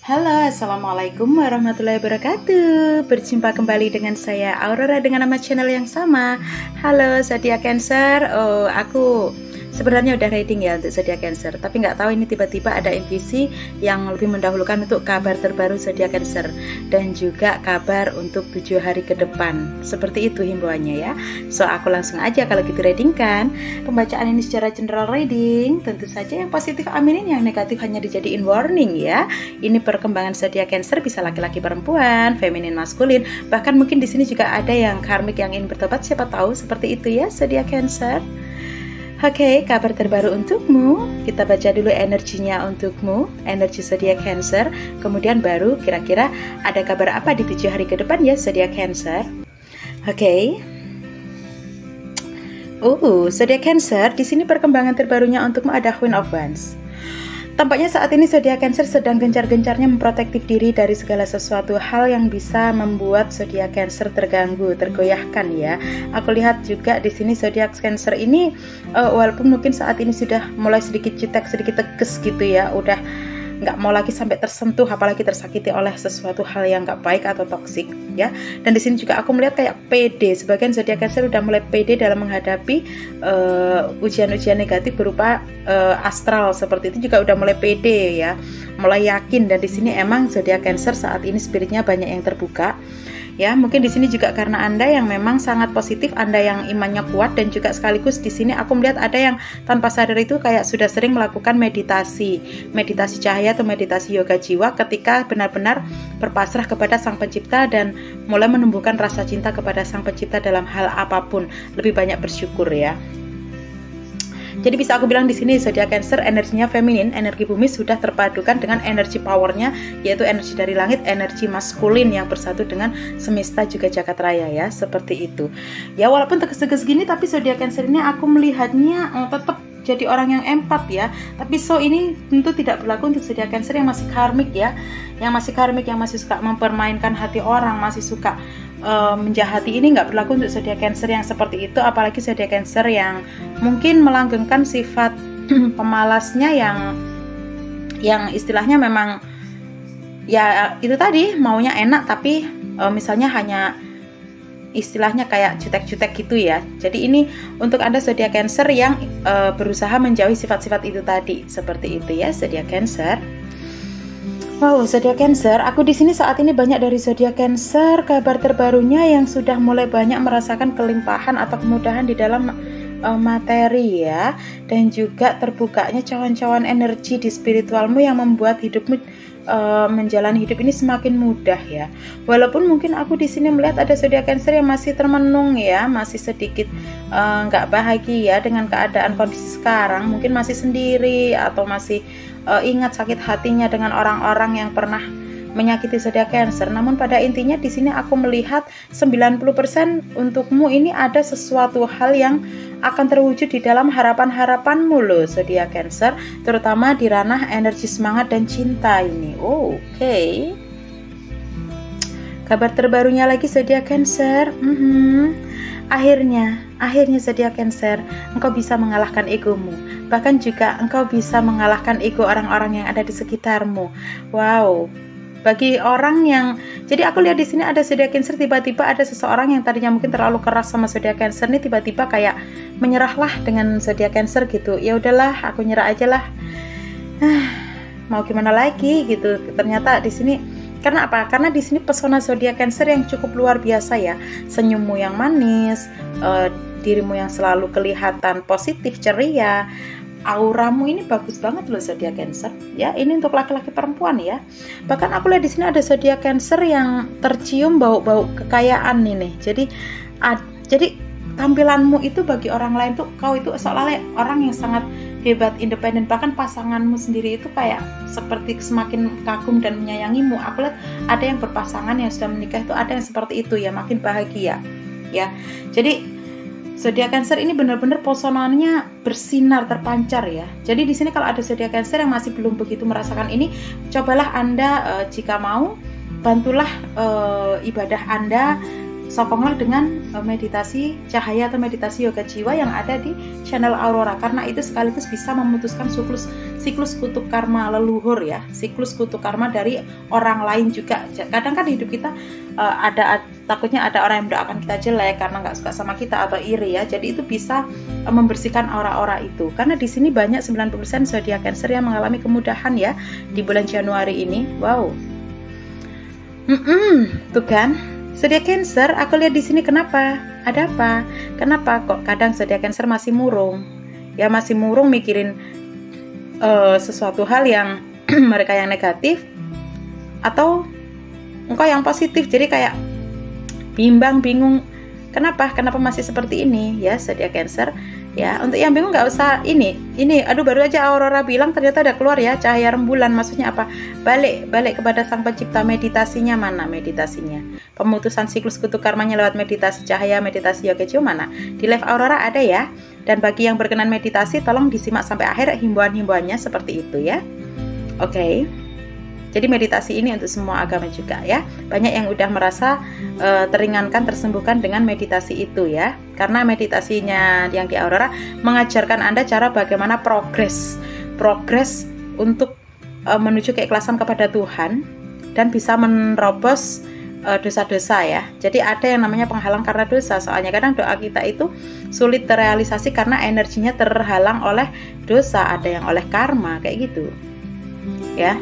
Halo, Assalamualaikum warahmatullahi wabarakatuh. Berjumpa kembali dengan saya Aurora dengan nama channel yang sama. Halo zodiak Cancer. Oh, aku sebenarnya udah reading ya untuk zodiak Cancer, tapi nggak tahu ini tiba-tiba ada intuisi yang lebih mendahulukan untuk kabar terbaru zodiak Cancer dan juga kabar untuk 7 hari ke depan. Seperti itu himbauannya ya. So aku langsung aja kalau gitu reading kan. Pembacaan ini secara general reading. Tentu saja yang positif aminin, yang negatif hanya dijadiin warning ya. Ini perkembangan zodiak Cancer bisa laki-laki perempuan, feminin maskulin, bahkan mungkin di sini juga ada yang karmik yang ingin bertobat, siapa tahu seperti itu ya zodiak Cancer. Oke, kabar terbaru untukmu. Kita baca dulu energinya untukmu, energi zodiak Cancer. Kemudian baru kira-kira ada kabar apa di 7 hari ke depan ya zodiak Cancer. Oke. Zodiak Cancer, di sini perkembangan terbarunya untukmu ada Queen of Wands. Tampaknya saat ini zodiak Cancer sedang gencar-gencarnya memprotektif diri dari segala sesuatu hal yang bisa membuat zodiak Cancer terganggu, tergoyahkan ya. Aku lihat juga di sini zodiak Cancer ini walaupun mungkin saat ini sudah mulai sedikit jutek, sedikit tegas gitu ya, udah nggak mau lagi sampai tersentuh apalagi tersakiti oleh sesuatu hal yang nggak baik atau toksik ya. Dan di sini juga aku melihat kayak pede, sebagian zodiak Cancer udah mulai pede dalam menghadapi ujian-ujian negatif berupa astral, seperti itu juga udah mulai pede ya, mulai yakin. Dan di sini emang zodiak Cancer saat ini spiritnya banyak yang terbuka ya. Mungkin di sini juga karena Anda yang memang sangat positif, Anda yang imannya kuat, dan juga sekaligus di sini aku melihat ada yang tanpa sadar itu kayak sudah sering melakukan meditasi cahaya atau meditasi yoga jiwa ketika benar-benar berpasrah kepada Sang Pencipta dan mulai menumbuhkan rasa cinta kepada Sang Pencipta dalam hal apapun, lebih banyak bersyukur ya. Jadi bisa aku bilang di sini zodiak Cancer energinya feminin, energi bumi sudah terpadukan dengan energi powernya, yaitu energi dari langit, energi maskulin yang bersatu dengan semesta juga jagat raya ya, seperti itu. Ya walaupun tegas-tegas gini, tapi zodiak Cancer ini aku melihatnya tetap jadi orang yang empat ya. Tapi ini tentu tidak berlaku untuk zodiak Cancer yang masih karmik ya, yang masih karmik, yang masih suka mempermainkan hati orang, masih suka menjahati. Ini nggak berlaku untuk zodiak Cancer yang seperti itu, apalagi zodiak Cancer yang mungkin melanggengkan sifat pemalasnya yang istilahnya memang ya itu tadi maunya enak, tapi misalnya hanya istilahnya kayak jutek-jutek gitu ya. Jadi ini untuk Anda zodiak Cancer yang berusaha menjauhi sifat-sifat itu tadi, seperti itu ya zodiak Cancer. Wow, zodiak Cancer, aku di sini saat ini banyak dari zodiak Cancer kabar terbarunya yang sudah mulai banyak merasakan kelimpahan atau kemudahan di dalam materi ya, dan juga terbukanya cawan-cawan energi di spiritualmu yang membuat hidupmu menjalani hidup ini semakin mudah ya. Walaupun mungkin aku di sini melihat ada zodiak Cancer yang masih termenung ya, masih sedikit nggak bahagia dengan keadaan kondisi sekarang, mungkin masih sendiri atau masih ingat sakit hatinya dengan orang-orang yang pernah menyakiti zodiak Cancer. Namun pada intinya di sini aku melihat 90% untukmu ini ada sesuatu hal yang akan terwujud di dalam harapan-harapanmu loh zodiak Cancer, terutama di ranah energi semangat dan cinta ini. Oke. Kabar terbarunya lagi zodiak Cancer. Akhirnya zodiak Cancer, engkau bisa mengalahkan egomu. Bahkan juga engkau bisa mengalahkan ego orang-orang yang ada di sekitarmu. Wow. Bagi orang yang, jadi aku lihat di sini ada zodiak Cancer, tiba-tiba ada seseorang yang tadinya mungkin terlalu keras sama zodiak Cancer nih, tiba-tiba kayak menyerahlah dengan zodiak Cancer gitu. Ya udahlah, aku nyerah aja lah. Mau gimana lagi gitu. Ternyata di sini karena apa? Karena di sini pesona zodiak Cancer yang cukup luar biasa ya. Senyummu yang manis, dirimu yang selalu kelihatan positif, ceria. Auramu ini bagus banget loh zodiak Cancer ya. Ini untuk laki-laki perempuan ya. Bahkan aku lihat di sini ada zodiak Cancer yang tercium bau-bau kekayaan ini. Jadi tampilanmu itu bagi orang lain tuh kau itu seolah-olah orang yang sangat hebat, independen. Bahkan pasanganmu sendiri itu kayak seperti semakin kagum dan menyayangimu. Aku lihat ada yang berpasangan yang sudah menikah itu ada yang seperti itu ya, makin bahagia ya. Jadi zodiak Cancer ini benar-benar pesonanya bersinar, terpancar ya. Jadi di sini kalau ada zodiak Cancer yang masih belum begitu merasakan ini, cobalah Anda jika mau bantulah ibadah Anda, sokonglah dengan meditasi cahaya atau meditasi yoga jiwa yang ada di channel Aurora, karena itu sekaligus bisa memutuskan siklus kutuk karma leluhur ya, siklus kutuk karma dari orang lain juga. Kadang kan hidup kita takutnya ada orang yang mendoakan kita jelek karena nggak suka sama kita atau iri ya. Jadi itu bisa membersihkan aura-aura itu. Karena di sini banyak 90% zodiak Cancer yang mengalami kemudahan ya di bulan Januari ini. Wow. Tuh kan, zodiak Cancer, aku lihat di sini kenapa? Ada apa? Kenapa kok kadang zodiak Cancer masih murung? Ya masih murung mikirin sesuatu hal yang mereka yang negatif atau engkau yang positif, jadi kayak bimbang, bingung kenapa masih seperti ini ya zodiak Cancer ya. Untuk yang bingung nggak usah ini aduh, baru aja Aurora bilang ternyata ada keluar ya cahaya rembulan. Maksudnya apa? Balik kepada Sang Pencipta. Meditasinya mana meditasinya? Pemutusan siklus kutuk karmanya lewat meditasi cahaya, meditasi yoga jiwa mana? Di live Aurora ada ya. Dan bagi yang berkenan meditasi tolong disimak sampai akhir himbauan-himbauannya seperti itu ya. Oke. Jadi meditasi ini untuk semua agama juga ya. Banyak yang udah merasa teringankan, tersembuhkan dengan meditasi itu ya. Karena meditasinya yang di Aurora mengajarkan Anda cara bagaimana progres untuk menuju keikhlasan kepada Tuhan dan bisa menerobos dosa-dosa ya. Jadi ada yang namanya penghalang karena dosa. Soalnya kadang doa kita itu sulit terrealisasi karena energinya terhalang oleh dosa, ada yang oleh karma kayak gitu. Ya.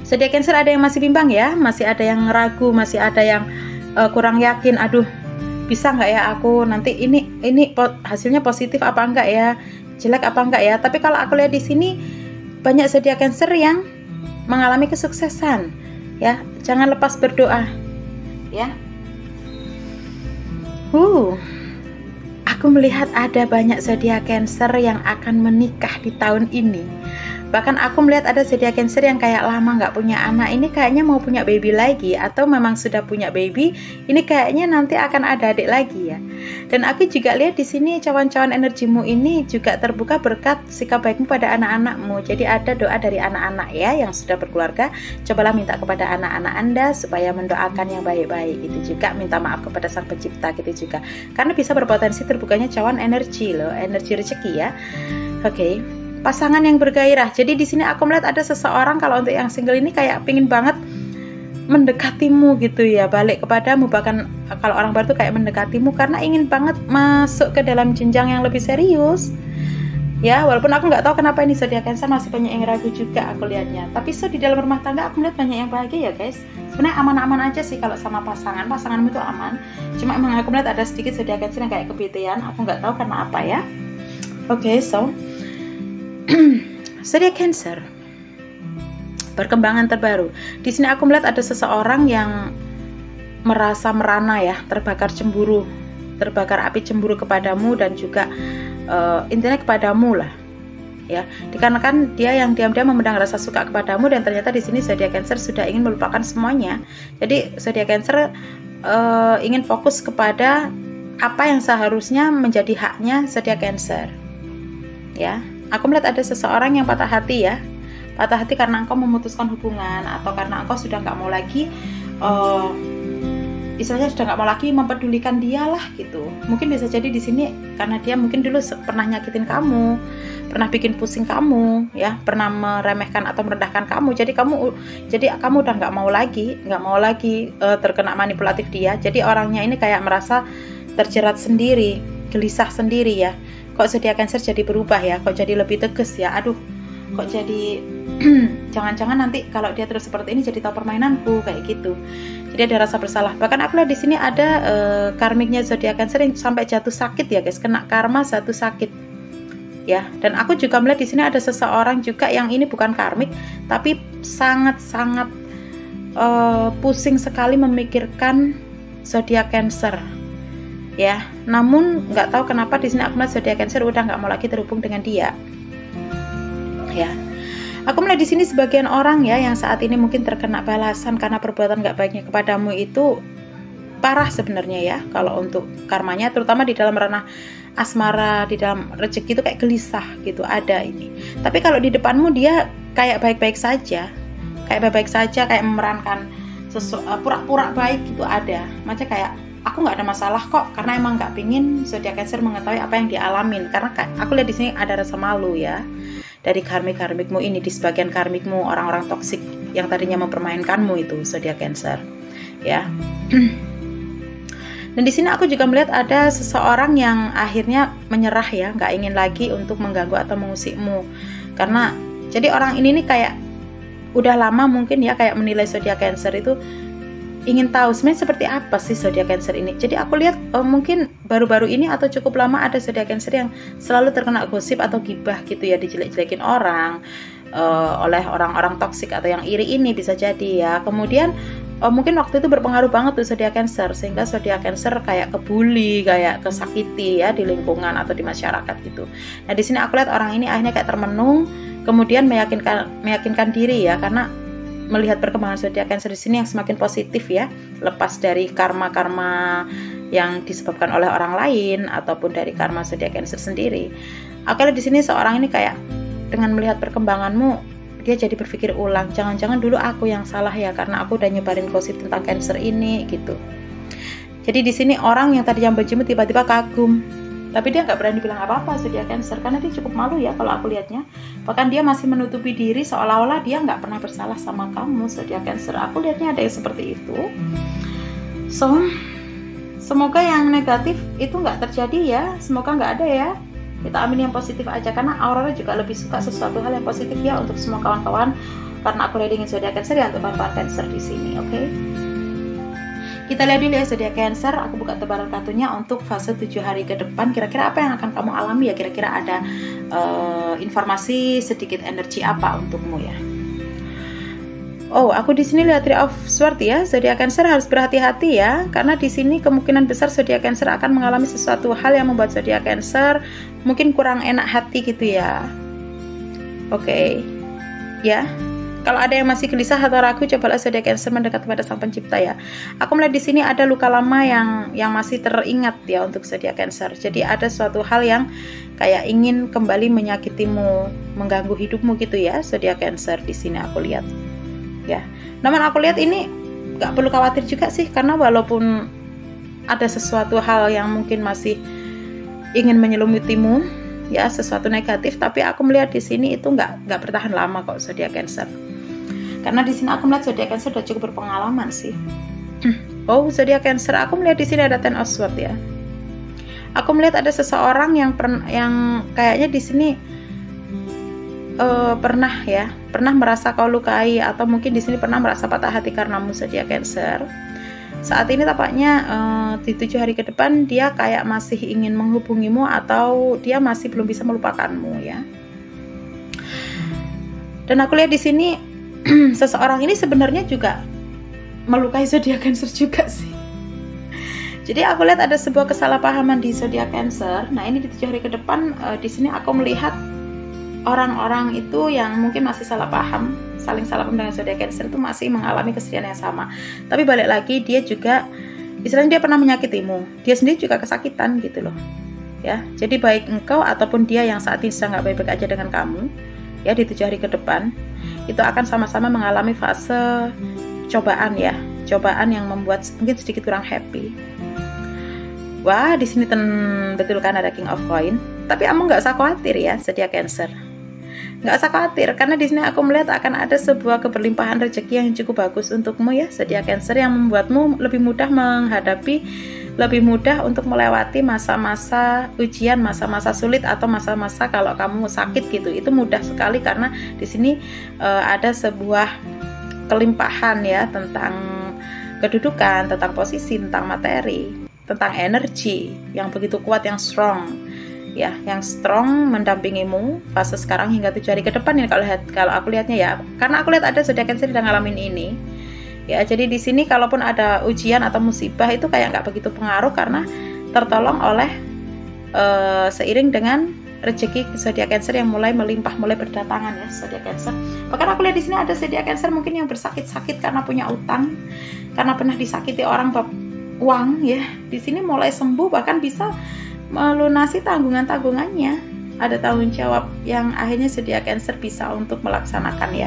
Zodiak Cancer ada yang masih bimbang ya, masih ada yang ragu, masih ada yang kurang yakin. Aduh, bisa nggak ya aku nanti ini hasilnya positif apa enggak ya, jelek apa enggak ya? Tapi kalau aku lihat di sini banyak zodiak Cancer yang mengalami kesuksesan. Ya, jangan lepas berdoa. Ya. Aku melihat ada banyak zodiak Cancer yang akan menikah di tahun ini. Bahkan aku melihat ada zodiak Cancer yang kayak lama nggak punya anak, ini kayaknya mau punya baby lagi, atau memang sudah punya baby, ini kayaknya nanti akan ada adik lagi ya. Dan aku juga lihat di sini cawan-cawan energimu ini juga terbuka berkat sikap baikmu pada anak-anakmu. Jadi ada doa dari anak-anak ya yang sudah berkeluarga, cobalah minta kepada anak-anak Anda supaya mendoakan yang baik-baik. Itu juga minta maaf kepada Sang Pencipta gitu juga. Karena bisa berpotensi terbukanya cawan energi loh, energi rezeki ya. Oke. Pasangan yang bergairah. Jadi di sini aku melihat ada seseorang, kalau untuk yang single ini kayak pingin banget mendekatimu gitu ya, balik kepadamu. Bahkan kalau orang baru tuh kayak mendekatimu karena ingin banget masuk ke dalam jenjang yang lebih serius. Ya, walaupun aku nggak tahu kenapa ini zodiak Cancer masih banyak yang ragu juga aku lihatnya. Tapi di dalam rumah tangga aku melihat banyak yang bahagia ya guys. Sebenarnya aman-aman aja sih kalau sama pasanganmu itu aman. Cuma emang aku melihat ada sedikit zodiak Cancer yang kayak kebetean. Aku nggak tahu karena apa ya. Oke, so zodiak Cancer perkembangan terbaru. Di sini aku melihat ada seseorang yang merasa merana ya, terbakar cemburu, terbakar api cemburu kepadamu dan juga intinya kepadamu lah. Ya, dikarenakan dia yang diam-diam memendam rasa suka kepadamu dan ternyata di sini zodiak Cancer sudah ingin melupakan semuanya. Jadi zodiak Cancer ingin fokus kepada apa yang seharusnya menjadi haknya zodiak Cancer. Ya. Aku melihat ada seseorang yang patah hati ya, patah hati karena engkau memutuskan hubungan atau karena engkau sudah nggak mau lagi, istilahnya sudah nggak mau lagi mempedulikan dia lah gitu. Mungkin bisa jadi di sini karena dia mungkin dulu pernah nyakitin kamu, pernah bikin pusing kamu, ya, pernah meremehkan atau merendahkan kamu. Jadi kamu udah nggak mau lagi terkena manipulatif dia. Jadi orangnya ini kayak merasa terjerat sendiri, gelisah sendiri ya. Kok zodiak Cancer jadi berubah ya, kok jadi lebih tegas ya, aduh kok jadi jangan-jangan nanti kalau dia terus seperti ini jadi tahu permainanku kayak gitu. Jadi ada rasa bersalah. Bahkan aku lihat di sini ada karmiknya zodiak Cancer yang sampai jatuh sakit ya guys, kena karma jatuh sakit ya. Dan aku juga melihat di sini ada seseorang juga yang ini bukan karmik tapi sangat-sangat pusing sekali memikirkan zodiak Cancer. Ya, namun nggak tahu kenapa di sini aku melihat zodiak Cancer udah nggak mau lagi terhubung dengan dia. Ya, aku melihat di sini sebagian orang ya yang saat ini mungkin terkena balasan karena perbuatan nggak baiknya kepadamu itu parah sebenarnya ya. Kalau untuk karmanya, terutama di dalam ranah asmara, di dalam rezeki itu kayak gelisah gitu ada ini. Tapi kalau di depanmu dia kayak baik-baik saja, kayak memerankan pura-pura baik gitu ada. Macam kayak aku nggak ada masalah kok, karena emang nggak pingin zodiak Cancer mengetahui apa yang dialamin. Karena aku lihat di sini ada rasa malu ya. dari karmikmu ini, di sebagian karmikmu orang-orang toksik yang tadinya mempermainkanmu itu zodiak Cancer ya. Dan di sini aku juga melihat ada seseorang yang akhirnya menyerah ya, nggak ingin lagi untuk mengganggu atau mengusikmu. Karena jadi orang ini nih kayak udah lama mungkin ya kayak menilai zodiak Cancer itu, ingin tahu sebenarnya seperti apa sih zodiak Cancer ini. Jadi aku lihat mungkin baru-baru ini atau cukup lama ada zodiak Cancer yang selalu terkena gosip atau gibah gitu ya, dijelek-jelekin orang oleh orang-orang toksik atau yang iri ini, bisa jadi ya. Kemudian mungkin waktu itu berpengaruh banget tuh zodiak Cancer, sehingga zodiak Cancer kayak kebuli, kayak kesakiti ya di lingkungan atau di masyarakat gitu. Nah di sini aku lihat orang ini akhirnya kayak termenung, kemudian meyakinkan diri ya, karena melihat perkembangan zodiak Cancer di sini yang semakin positif ya, lepas dari karma-karma yang disebabkan oleh orang lain ataupun dari karma zodiak Cancer sendiri. Aku lihat di sini seorang ini kayak dengan melihat perkembanganmu, dia jadi berpikir ulang, jangan-jangan dulu aku yang salah ya, karena aku udah nyebarin gosip tentang Cancer ini gitu. Jadi di sini orang yang tadi yang benci tiba-tiba kagum, tapi dia nggak berani bilang apa-apa zodiak Cancer, karena dia cukup malu ya kalau aku lihatnya. Bahkan dia masih menutupi diri seolah-olah dia nggak pernah bersalah sama kamu zodiak Cancer. Aku lihatnya ada yang seperti itu. So semoga yang negatif itu nggak terjadi ya, semoga nggak ada ya. Kita amin yang positif aja, karena Aurora juga lebih suka sesuatu hal yang positif ya untuk semua kawan-kawan, karena aku readingin zodiak Cancer ya untuk kawan-kawan Cancer di sini, oke? Kita lihat dulu ya zodiak Cancer. Aku buka tebaran kartunya untuk fase 7 hari ke depan. Kira-kira apa yang akan kamu alami ya? Kira-kira ada informasi sedikit energi apa untukmu ya? Oh, aku di sini lihat Three of Swords ya. Zodiak Cancer harus berhati-hati ya, karena di sini kemungkinan besar zodiak Cancer akan mengalami sesuatu hal yang membuat zodiak Cancer mungkin kurang enak hati gitu ya. Oke. Ya. Kalau ada yang masih gelisah atau ragu, cobalah zodiak Cancer mendekat kepada Sang Pencipta ya. Aku melihat di sini ada luka lama yang masih teringat ya untuk zodiak Cancer. Jadi ada suatu hal yang kayak ingin kembali menyakitimu, mengganggu hidupmu gitu ya, zodiak Cancer di sini aku lihat. Ya. Namun aku lihat ini nggak perlu khawatir juga sih, karena walaupun ada sesuatu hal yang mungkin masih ingin menyelumutimu ya, sesuatu negatif, tapi aku melihat di sini itu nggak bertahan lama kok zodiak Cancer. Karena di sini aku melihat zodiak Cancer sudah cukup berpengalaman sih. Oh, zodiak Cancer, aku melihat di sini ada Ten of Swords ya. Aku melihat ada seseorang yang kayaknya di sini pernah merasa kau lukai, atau mungkin di sini pernah merasa patah hati karenamu zodiak Cancer. Saat ini tampaknya di 7 hari ke depan dia kayak masih ingin menghubungimu, atau dia masih belum bisa melupakanmu ya. Dan aku lihat di sini seseorang ini sebenarnya juga melukai zodiak Cancer juga sih. Jadi aku lihat ada sebuah kesalahpahaman di zodiak Cancer. Nah ini di 7 hari ke depan di sini aku melihat orang-orang itu yang mungkin masih saling salah paham dengan zodiak Cancer itu masih mengalami kesedihan yang sama. Tapi balik lagi, dia juga istilahnya dia pernah menyakitimu, dia sendiri juga kesakitan gitu loh ya. Jadi baik engkau ataupun dia yang saat ini sedang nggak baik-baik aja dengan kamu ya, di 7 hari ke depan itu akan sama-sama mengalami fase cobaan ya, cobaan yang membuat mungkin sedikit kurang happy. Wah, di sini betul kan ada King of Coin. Tapi kamu nggak usah khawatir ya zodiak Cancer, nggak usah khawatir, karena di sini aku melihat akan ada sebuah keberlimpahan rezeki yang cukup bagus untukmu ya zodiak Cancer, yang membuatmu lebih mudah menghadapi, lebih mudah untuk melewati masa-masa ujian, masa-masa sulit, atau masa-masa kalau kamu sakit gitu. Itu mudah sekali, karena di sini ada sebuah kelimpahan ya, tentang kedudukan, tentang posisi, tentang materi, tentang energi yang begitu kuat, yang strong ya, yang strong mendampingimu fase sekarang hingga 7 hari ke depan ya, kalau aku lihatnya ya. Karena aku lihat ada zodiak Cancer sedang ngalamin ini ya. Jadi di sini kalaupun ada ujian atau musibah itu kayak nggak begitu pengaruh, karena tertolong oleh seiring dengan rezeki zodiak Cancer yang mulai melimpah, mulai berdatangan ya zodiak Cancer. Bahkan aku lihat di sini ada zodiak Cancer mungkin yang bersakit-sakit karena punya utang, karena pernah disakiti orang bab uang ya. Di sini mulai sembuh, bahkan bisa melunasi tanggungan-tanggungannya. Ada tanggung jawab yang akhirnya zodiak Cancer bisa untuk melaksanakan ya.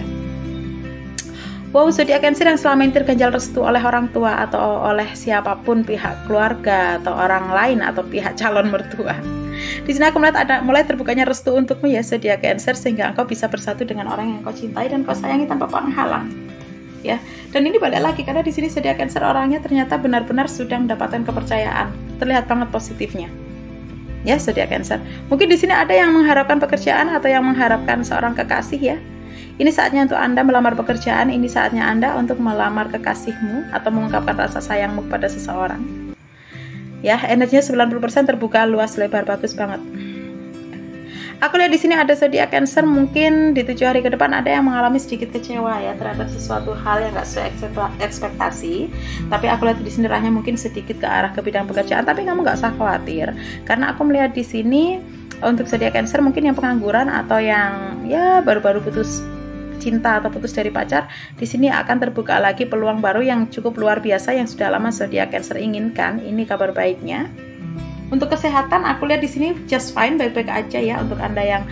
Wow, zodiak Cancer yang selama ini terganjal restu oleh orang tua atau oleh siapapun, pihak keluarga atau orang lain atau pihak calon mertua. Di sini aku melihat ada mulai terbukanya restu untukmu ya zodiak Cancer, sehingga engkau bisa bersatu dengan orang yang kau cintai dan kau sayangi tanpa penghalang. Ya, dan ini balik lagi karena di sini zodiak Cancer orangnya ternyata benar-benar sudah mendapatkan kepercayaan. Terlihat banget positifnya. Ya, zodiak Cancer. Mungkin di sini ada yang mengharapkan pekerjaan atau yang mengharapkan seorang kekasih ya. Ini saatnya untuk Anda melamar pekerjaan, ini saatnya Anda untuk melamar kekasihmu atau mengungkapkan rasa sayangmu kepada seseorang. Ya, energinya 90% terbuka, luas, lebar, bagus banget. Aku lihat di sini ada zodiak Cancer, mungkin di 7 hari ke depan ada yang mengalami sedikit kecewa ya terhadap sesuatu hal yang gak sesuai ekspektasi. Tapi aku lihat di sini arahnya mungkin sedikit ke arah ke bidang pekerjaan, tapi kamu gak usah khawatir karena aku melihat di sini untuk zodiak Cancer mungkin yang pengangguran atau yang ya baru-baru putus cinta atau putus dari pacar, di sini akan terbuka lagi peluang baru yang cukup luar biasa yang sudah lama zodiak Cancer inginkan. Ini kabar baiknya. Untuk kesehatan aku lihat di sini just fine, baik-baik aja ya. Untuk Anda yang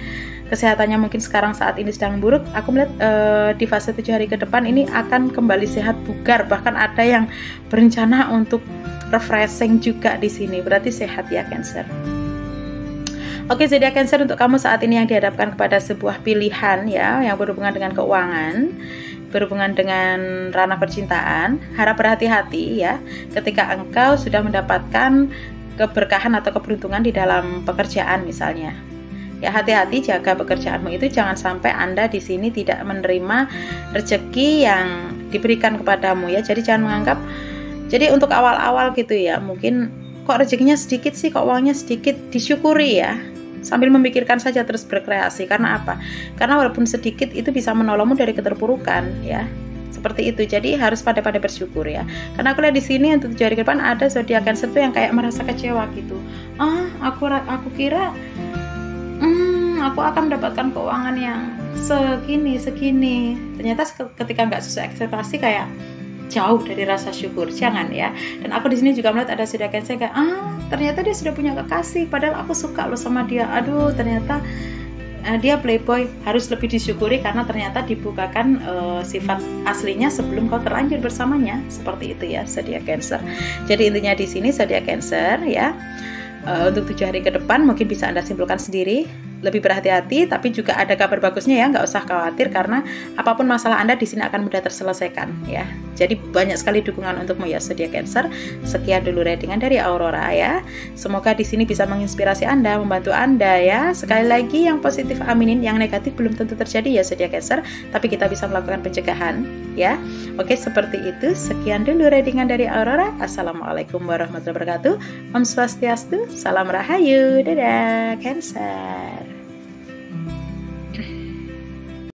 kesehatannya mungkin sekarang saat ini sedang buruk, aku melihat di fase 7 hari ke depan ini akan kembali sehat, bugar, bahkan ada yang berencana untuk refreshing juga di sini. Berarti sehat ya Cancer. Oke, zodiak Cancer, untuk kamu saat ini yang dihadapkan kepada sebuah pilihan ya yang berhubungan dengan keuangan, berhubungan dengan ranah percintaan, harap berhati-hati ya ketika engkau sudah mendapatkan keberkahan atau keberuntungan di dalam pekerjaan misalnya. Ya, hati-hati jaga pekerjaanmu itu, jangan sampai Anda di sini tidak menerima rezeki yang diberikan kepadamu ya. Jadi jangan menganggap, jadi untuk awal-awal gitu ya, mungkin kok rezekinya sedikit sih, kok uangnya sedikit, disyukuri ya. Sambil memikirkan saja, terus berkreasi. Karena apa? Karena walaupun sedikit itu bisa menolongmu dari keterpurukan ya. Seperti itu. Jadi harus pada bersyukur ya. Karena aku lihat di sini untuk 7 hari ke depan ada zodiak Cancer tuh yang kayak merasa kecewa gitu. Aku kira aku akan mendapatkan keuangan yang segini. Ternyata ketika nggak sesuai ekspektasi kayak jauh dari rasa syukur. Jangan ya. Dan aku di sini juga melihat ada zodiak Cancer kayak ternyata dia sudah punya kekasih, padahal aku suka loh sama dia. Aduh, ternyata dia playboy. Harus lebih disyukuri karena ternyata dibukakan sifat aslinya sebelum kau terlanjur bersamanya. Seperti itu ya zodiak Cancer. Jadi intinya di sini zodiak Cancer ya, untuk 7 hari ke depan mungkin bisa Anda simpulkan sendiri. Lebih berhati-hati, tapi juga ada kabar bagusnya ya, nggak usah khawatir karena apapun masalah Anda di sini akan mudah terselesaikan ya. Jadi banyak sekali dukungan untukmu ya zodiak Cancer. Sekian dulu readingan dari Aurora ya. Semoga di sini bisa menginspirasi Anda, membantu Anda ya. Sekali lagi yang positif aminin, yang negatif belum tentu terjadi ya zodiak Cancer, tapi kita bisa melakukan pencegahan ya. Oke, seperti itu. Sekian dulu readingan dari Aurora. Assalamualaikum warahmatullahi wabarakatuh. Om Swastiastu, salam rahayu, dadah Cancer.